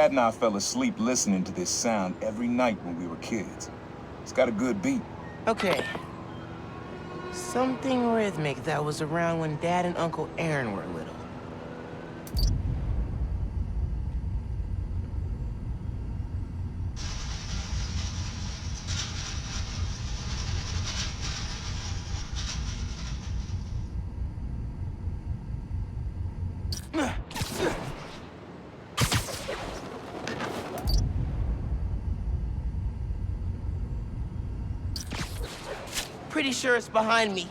Dad and I fell asleep listening to this sound every night when we were kids. It's got a good beat. Okay. Something rhythmic that was around when Dad and Uncle Aaron were little. Pretty sure it's behind me.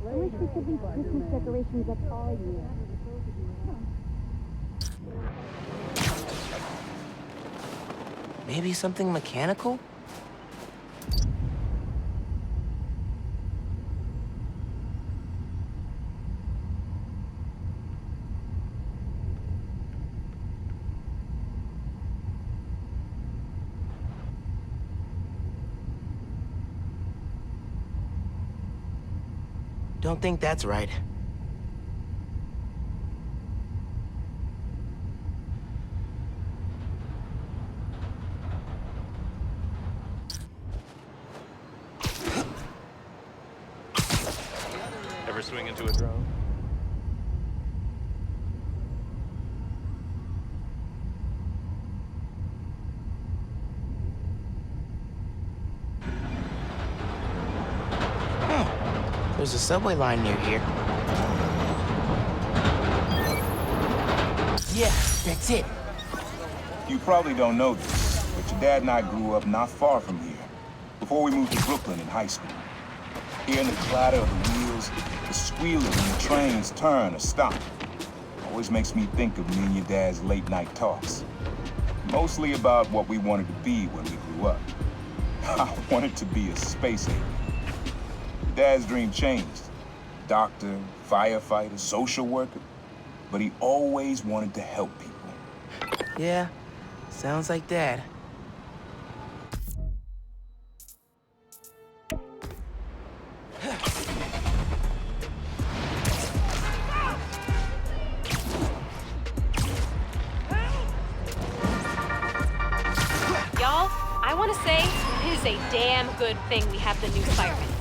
I wish we could leave Christmas decorations up all year. Maybe something mechanical? Don't think that's right. Ever swing into a drone? There's a subway line near here. Yeah, that's it. You probably don't know this, but your dad and I grew up not far from here, before we moved to Brooklyn in high school. Hearing the clatter of the wheels, the squealing when the trains turn or stop, always makes me think of me and your dad's late night talks. Mostly about what we wanted to be when we grew up. I wanted to be a space alien. Dad's dream changed. Doctor, firefighter, social worker. But he always wanted to help people. Yeah, sounds like Dad. Y'all, I want to say it is a damn good thing we have the new Spider-Man.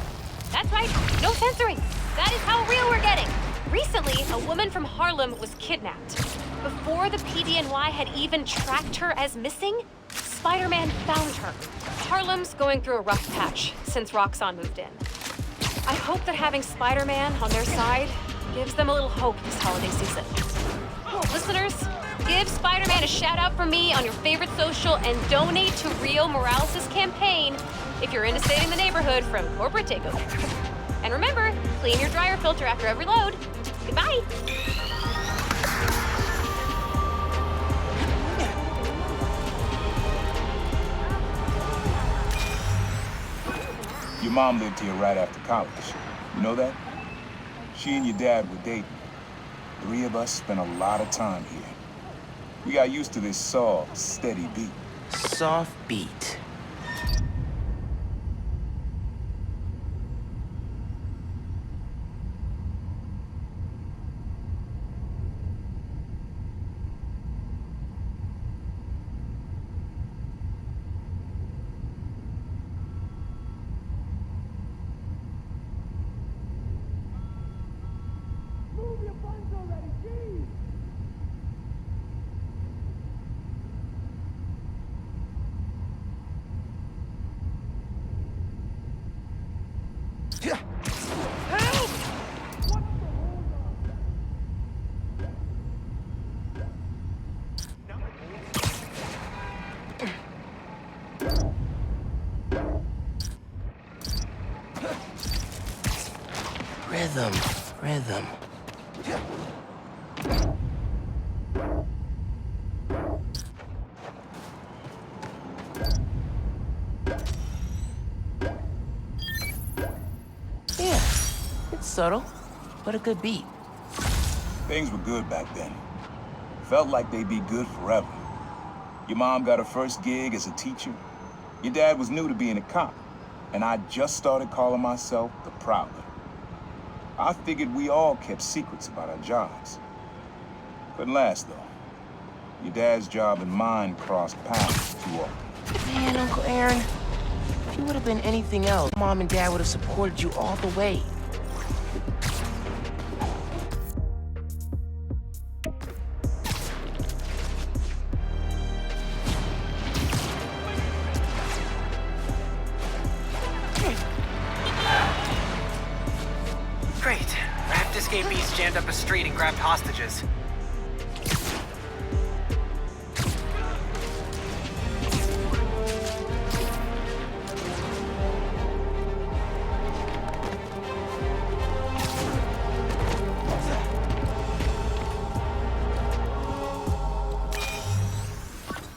That's right, no censoring. That is how real we're getting. Recently, a woman from Harlem was kidnapped. Before the PDNY had even tracked her as missing, Spider-Man found her. Harlem's going through a rough patch since Roxxon moved in. I hope that having Spider-Man on their side gives them a little hope this holiday season. Listeners, give Spider-Man a shout out from me on your favorite social and donate to Rio Morales' campaign if you're into saving the neighborhood from corporate takeover. And remember, clean your dryer filter after every load. Goodbye. Your mom lived here right after college. You know that? She and your dad were dating. 3 of us spent a lot of time here. We got used to this soft, steady beat. Soft beat. Rhythm. Yeah, it's subtle, but a good beat. Things were good back then. Felt like they'd be good forever. Your mom got her first gig as a teacher. Your dad was new to being a cop, and I just started calling myself the Prowler. I figured we all kept secrets about our jobs. Couldn't last, though. Your dad's job and mine crossed paths too often. Man, Uncle Aaron, if you would have been anything else, Mom and Dad would have supported you all the way. Great. Raft escapees jammed up a street and grabbed hostages.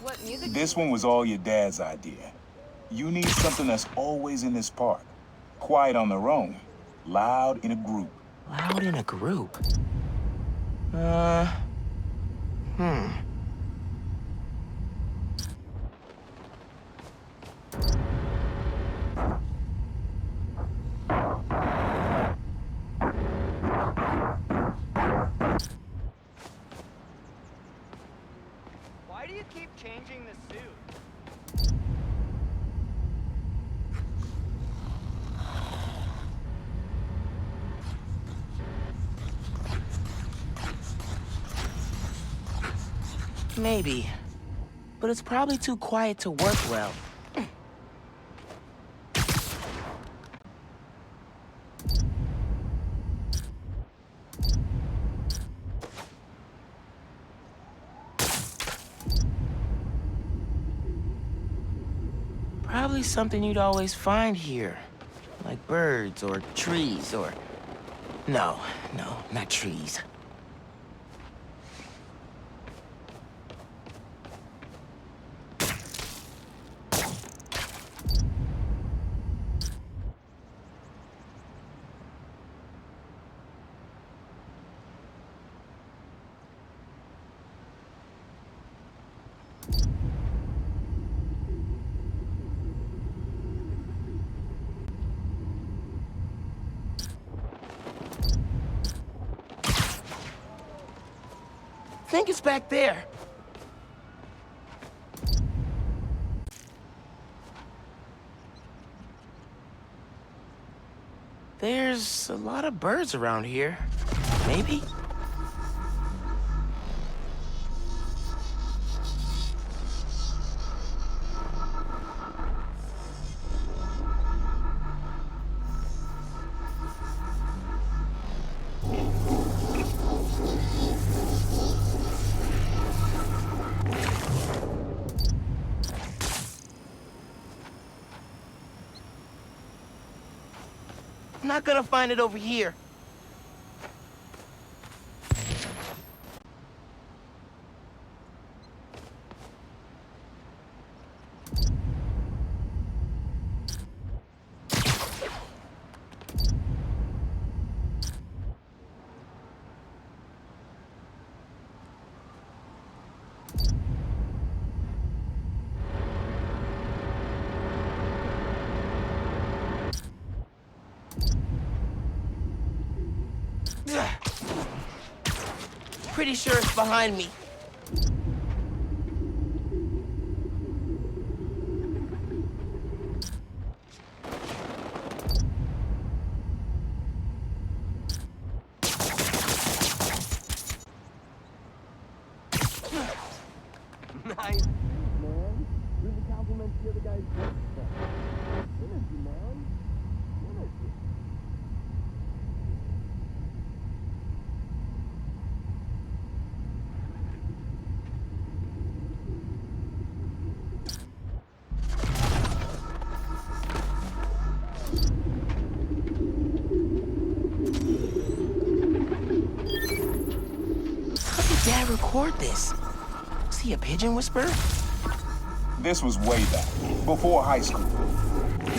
What music? This one was all your dad's idea. You need something that's always in this park. Quiet on their own, loud in a group. Loud in a group? Why do you keep changing the suit? Maybe. But it's probably too quiet to work well. Probably something you'd always find here. Like birds or trees or... No, not trees. I think it's back there. There's a lot of birds around here. Maybe? I'm not gonna find it over here. Pretty sure it's behind me. Nice. Man, really compliments the other guy's work stuff. Energy, man. Energy. How did Dad record this? Was he a pigeon whisperer? This was way back, before high school.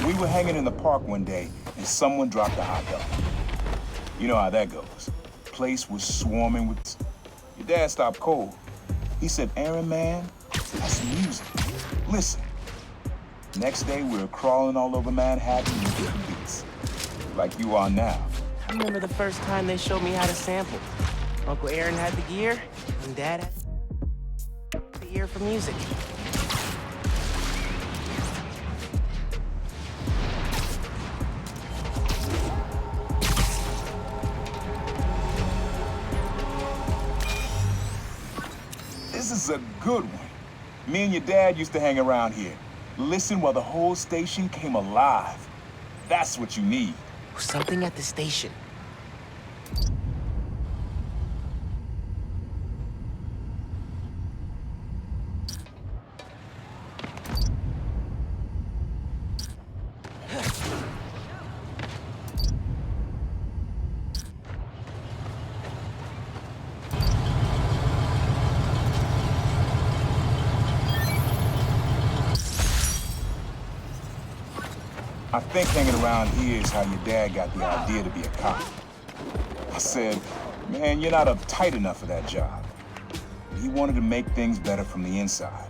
We were hanging in the park one day, and someone dropped a hot dog. You know how that goes. Place was swarming with... Your dad stopped cold. He said, Aaron, man, That's music. Listen. Next day, we were crawling all over Manhattan with different beats. Like you are now. I remember the first time they showed me how to sample. Uncle Aaron had the gear, and Dad had the ear for music. This is a good one. Me and your dad used to hang around here. Listen while the whole station came alive. That's what you need. Something at the station. I think hanging around here is how your dad got the idea to be a cop. I said, man, you're not uptight enough for that job. He wanted to make things better from the inside.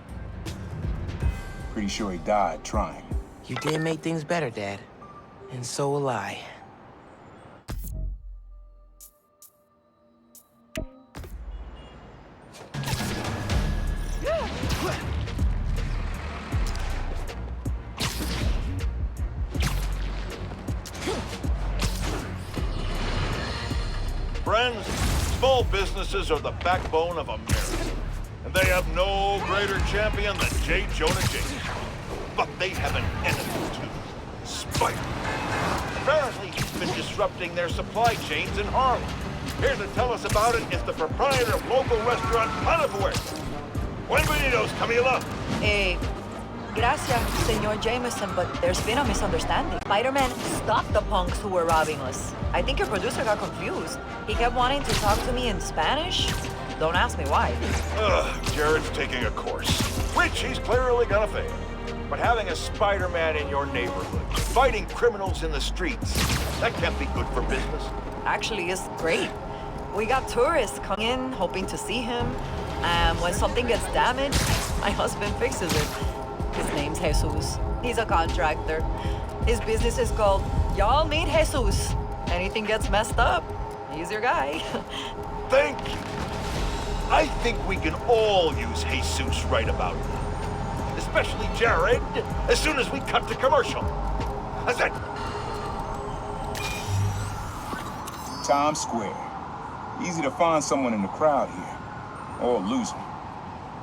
Pretty sure he died trying. You did make things better, Dad. And so will I. Friends, small businesses are the backbone of America. And they have no greater champion than J. Jonah Jameson. But they have an enemy too, Spider. Apparently, he's been disrupting their supply chains in Harlem. Here to tell us about it is the proprietor of local restaurant Panafuerte. Buenvenidos, Camila. Gracias, Senor Jameson, but there's been a misunderstanding. Spider-Man stopped the punks who were robbing us. I think your producer got confused. He kept wanting to talk to me in Spanish. Don't ask me why. Jared's taking a course, which he's clearly gonna fail. But having a Spider-Man in your neighborhood, fighting criminals in the streets, that can't be good for business. Actually, it's great. We got tourists coming in, hoping to see him. And when something gets damaged, my husband fixes it. His name's Jesus. He's a contractor. His business is called Y'all Meet Jesus. Anything gets messed up, he's your guy. Thank you. I think we can all use Jesus right about now. Especially Jared, as soon as we cut to commercial. That's it. Times Square. Easy to find someone in the crowd here. Or lose them.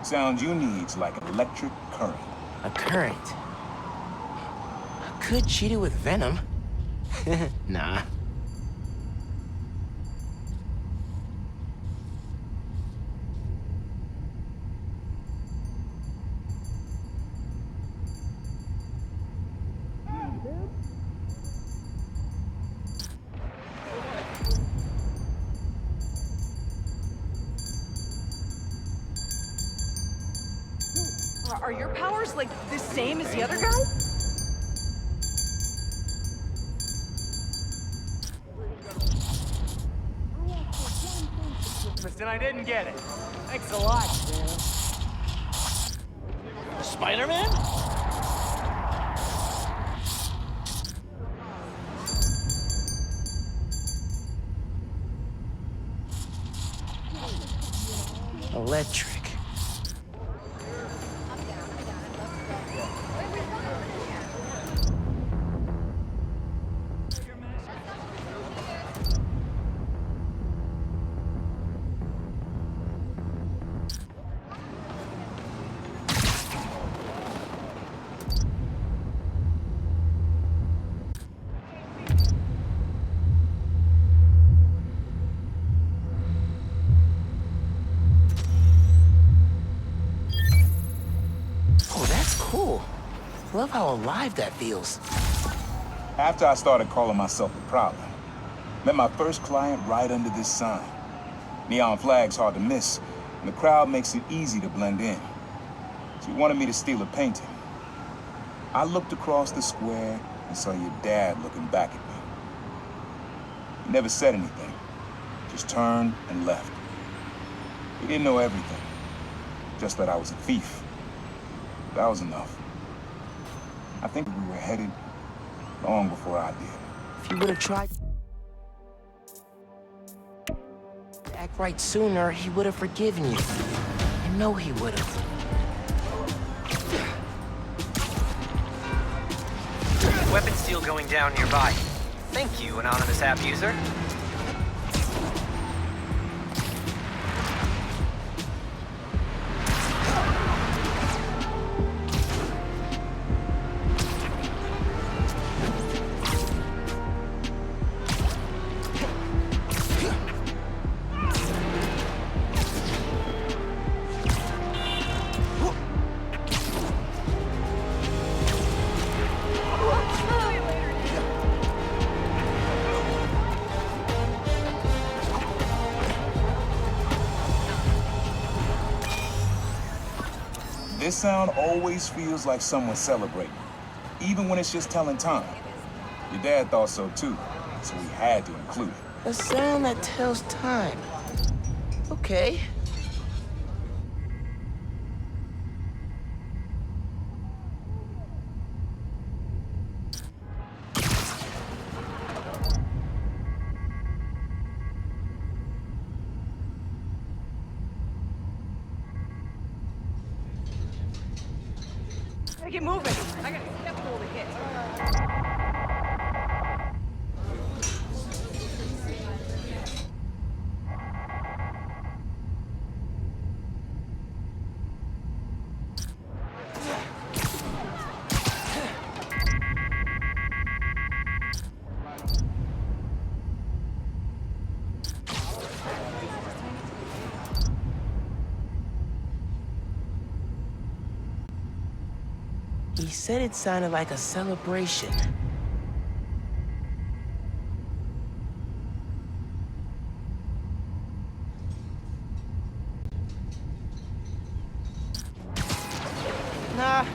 Sound you need's like an electric current. A current. I could cheat it with venom. Nah. Are your powers, like, the same as the other guy? Listen, I didn't get it. Thanks a lot, man. Spider-Man? Electric. Cool. Love how alive that feels. After I started calling myself the problem, met my first client right under this sign. Neon flag's hard to miss, and the crowd makes it easy to blend in. She wanted me to steal a painting. I looked across the square and saw your dad looking back at me. He never said anything, just turned and left. He didn't know everything, just that I was a thief. That was enough. I think we were headed long before I did. If you would have tried to act right sooner, he would have forgiven you. I know he would have. Weapon steal going down nearby. Thank you, anonymous app user. This sound always feels like someone celebrating, even when it's just telling time. Your dad thought so too, so we had to include it. A sound that tells time. Okay. Gotta get moving. I got a step stool to hit. He said it sounded like a celebration. Nah,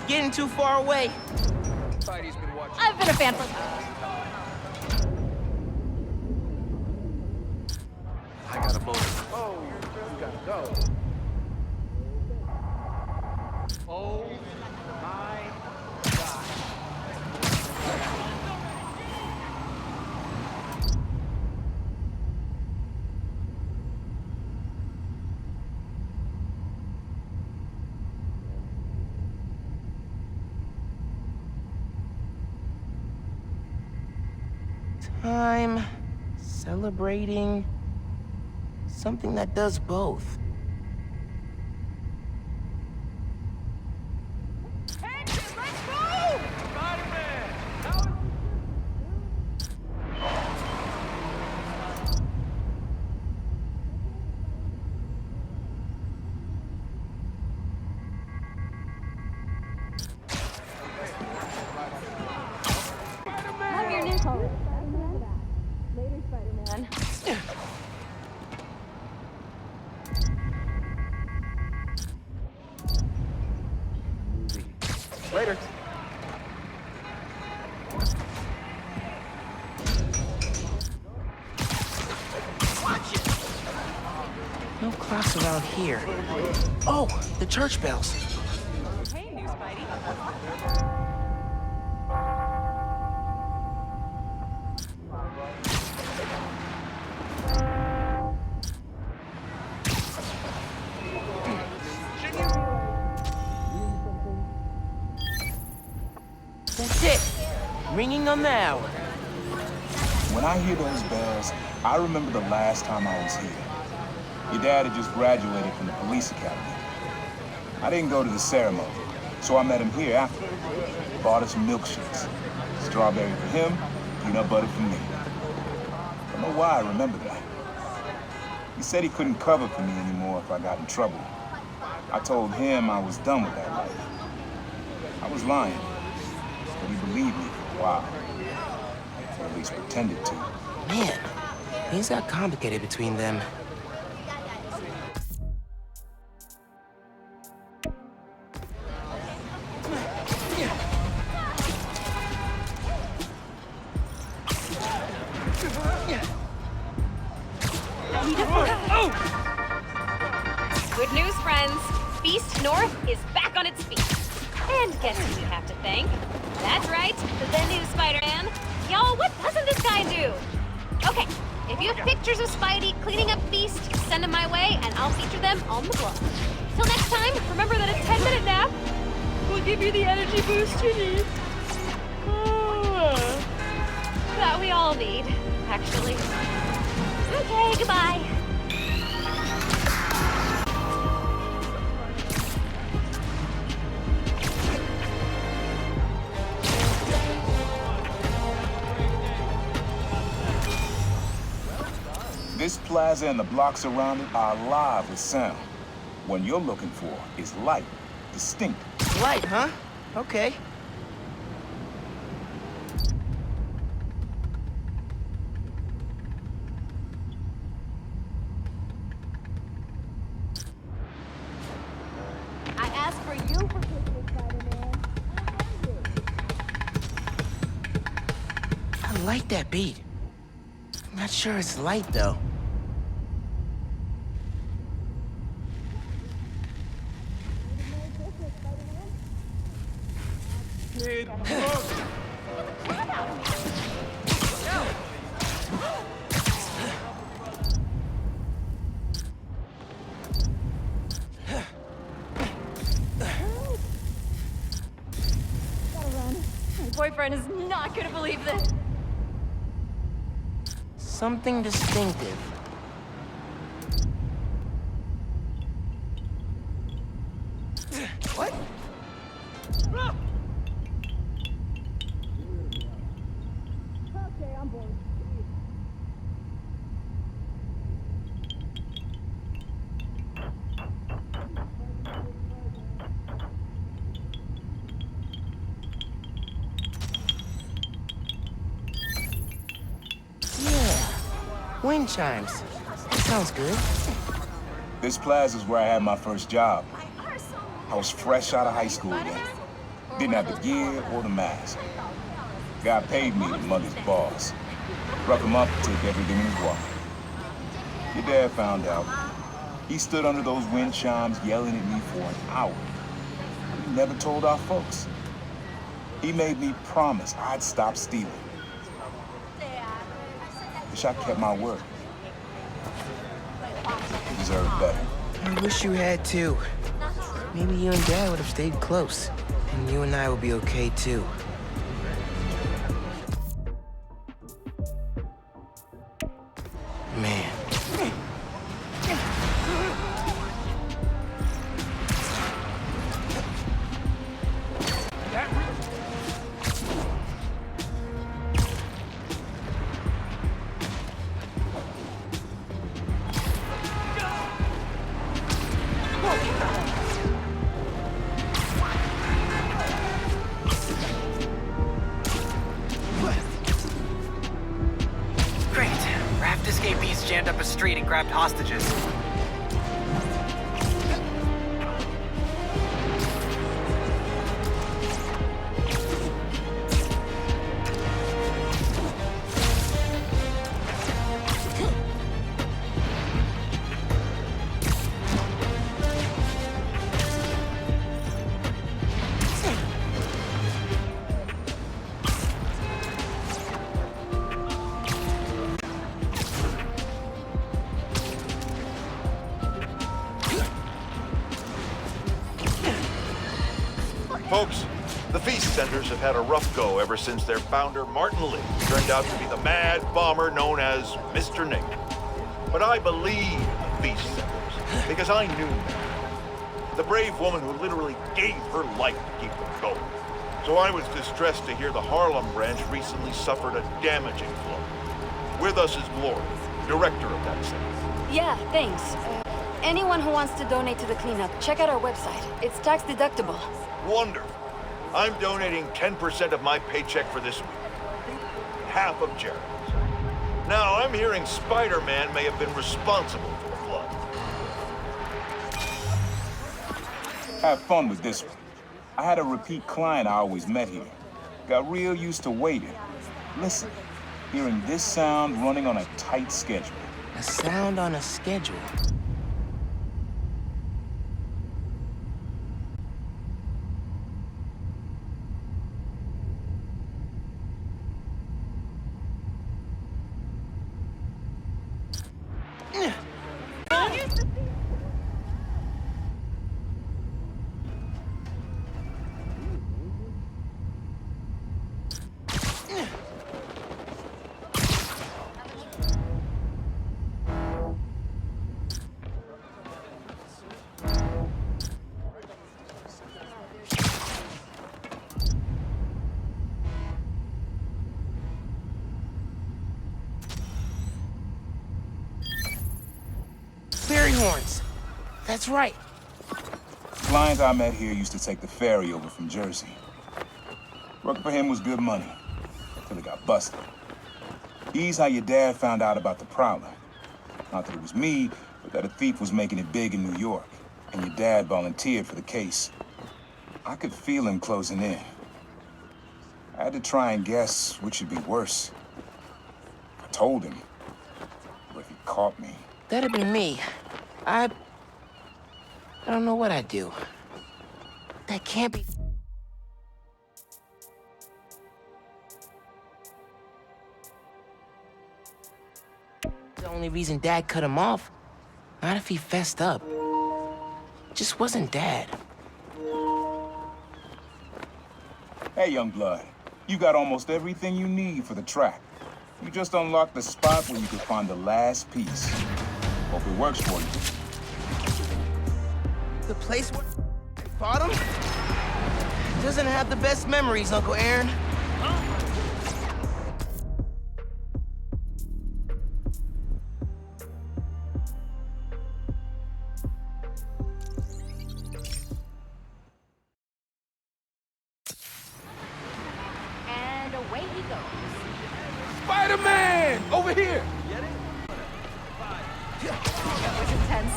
getting too far away. Spidey's been watching. I've been a fan for... I got a motor. Oh, you gotta go. Oh my God. Time, celebrating, something that does both. Have your new color. Later, Spider-Man. Later. No clocks around here. Oh, the church bells. Hey, new Spidey. That's it. Ringing them now. When I hear those bells, I remember the last time I was here. Your dad had just graduated from the police academy. I didn't go to the ceremony, so I met him here after. Bought us milkshakes. Strawberry for him, peanut butter for me. Don't know why I remember that. He said he couldn't cover for me anymore if I got in trouble. I told him I was done with that life. I was lying, but he believed me for a while. Or at least pretended to. Man, things got complicated between them. Good news, friends. Beast North is back on its feet. And guess who we have to thank? That's right, the new Spider-Man. Y'all, what doesn't this guy do? Okay, if you have pictures of Spidey cleaning up Beast, send them my way, and I'll feature them on the blog. Till next time, remember that a 10-minute nap will give you the energy boost you need. That we all need, actually. Okay, goodbye. This plaza and the blocks around it are alive with sound. What you're looking for is light, distinct. Light, huh? Okay. I asked for you for Christmas, Spider-Man. I like that beat. I'm not sure it's light, though. My boyfriend is not gonna believe this. Something distinctive. What? Okay, I'm bored. Wind chimes. That sounds good. This plaza's where I had my first job. I was fresh out of high school then. Didn't have the gear or the mask. Guy paid me to mug his boss. Rough him up, took everything in his wallet. Your dad found out. He stood under those wind chimes yelling at me for an hour. He never told our folks. He made me promise I'd stop stealing. Wish I kept my word. You deserve better. I wish you had too. Maybe you and Dad would have stayed close. And you and I would be okay too. Man. Great. Raft escapees jammed up a street and grabbed hostages. Folks, the Feast Centers have had a rough go ever since their founder, Martin Lee, turned out to be the mad bomber known as Mr. Nick. But I believe in the Feast Centers because I knew Mary, the brave woman who literally gave her life to keep them going. So I was distressed to hear the Harlem branch recently suffered a damaging blow. With us is Glory, director of that center. Yeah, thanks. Anyone who wants to donate to the cleanup, check out our website. It's tax deductible. Wonderful. I'm donating 10% of my paycheck for this week. Half of Jeremy's. Now, I'm hearing Spider-Man may have been responsible for the flood. Have fun with this one. I had a repeat client I always met here. Got real used to waiting. Listen, hearing this sound running on a tight schedule. A sound on a schedule. greenhorns. That's right. The client I met here used to take the ferry over from Jersey. Working for him was good money, till he got busted. He's how your dad found out about the Prowler. Not that it was me, but that a thief was making it big in New York, and your dad volunteered for the case. I could feel him closing in. I had to try and guess which would be worse. I told him, but if he caught me... That'd be me. I don't know what I'd do. That can't be... The only reason Dad cut him off. Not if he fessed up. Just wasn't Dad. Hey, young blood. You got almost everything you need for the track. You just unlocked the spot where you can find the last piece. Hope it works for you. The place where I fought him doesn't have the best memories, Uncle Aaron. And away he goes. Spider-Man! Over here! That was intense.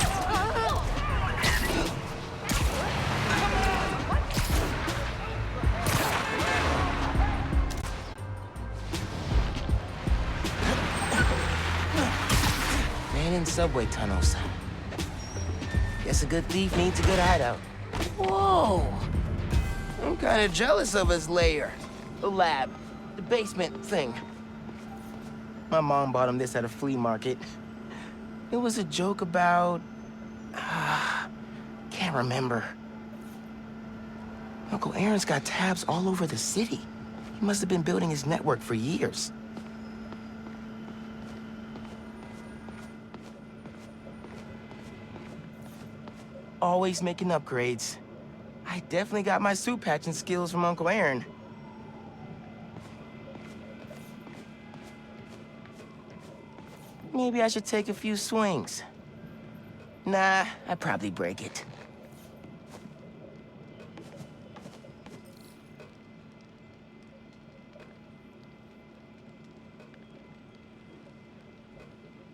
Man in subway tunnels. Guess a good thief needs a good hideout. Whoa! I'm kind of jealous of his lair. The lab. The basement thing. My mom bought him this at a flea market. It was a joke about... can't remember. Uncle Aaron's got tabs all over the city. He must have been building his network for years. Always making upgrades. I definitely got my suit patching skills from Uncle Aaron. Maybe I should take a few swings. Nah, I'd probably break it.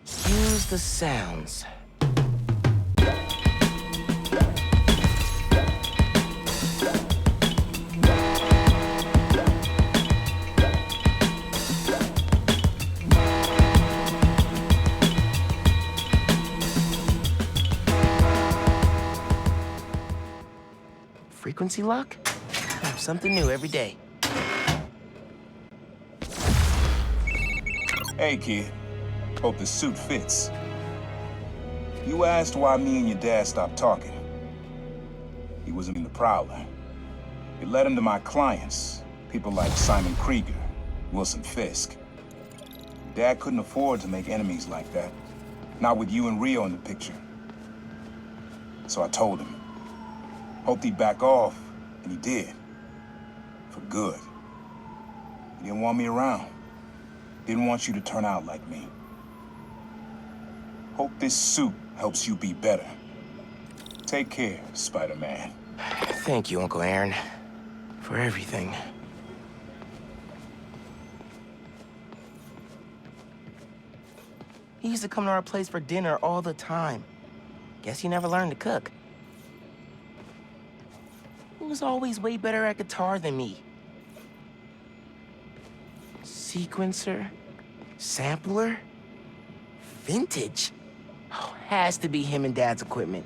Use the sounds. Frequency lock? Something new every day. Hey, kid. Hope the suit fits. You asked why me and your dad stopped talking. He wasn't in the Prowler. It led him to my clients, people like Simon Krieger, Wilson Fisk. Dad couldn't afford to make enemies like that. Not with you and Rio in the picture. So I told him. Hoped he'd back off, and he did. For good. He didn't want me around. Didn't want you to turn out like me. Hope this suit helps you be better. Take care, Spider-Man. Thank you, Uncle Aaron, for everything. He used to come to our place for dinner all the time. Guess he never learned to cook. He was always way better at guitar than me. Sequencer? Sampler? Vintage? Oh, has to be him and Dad's equipment.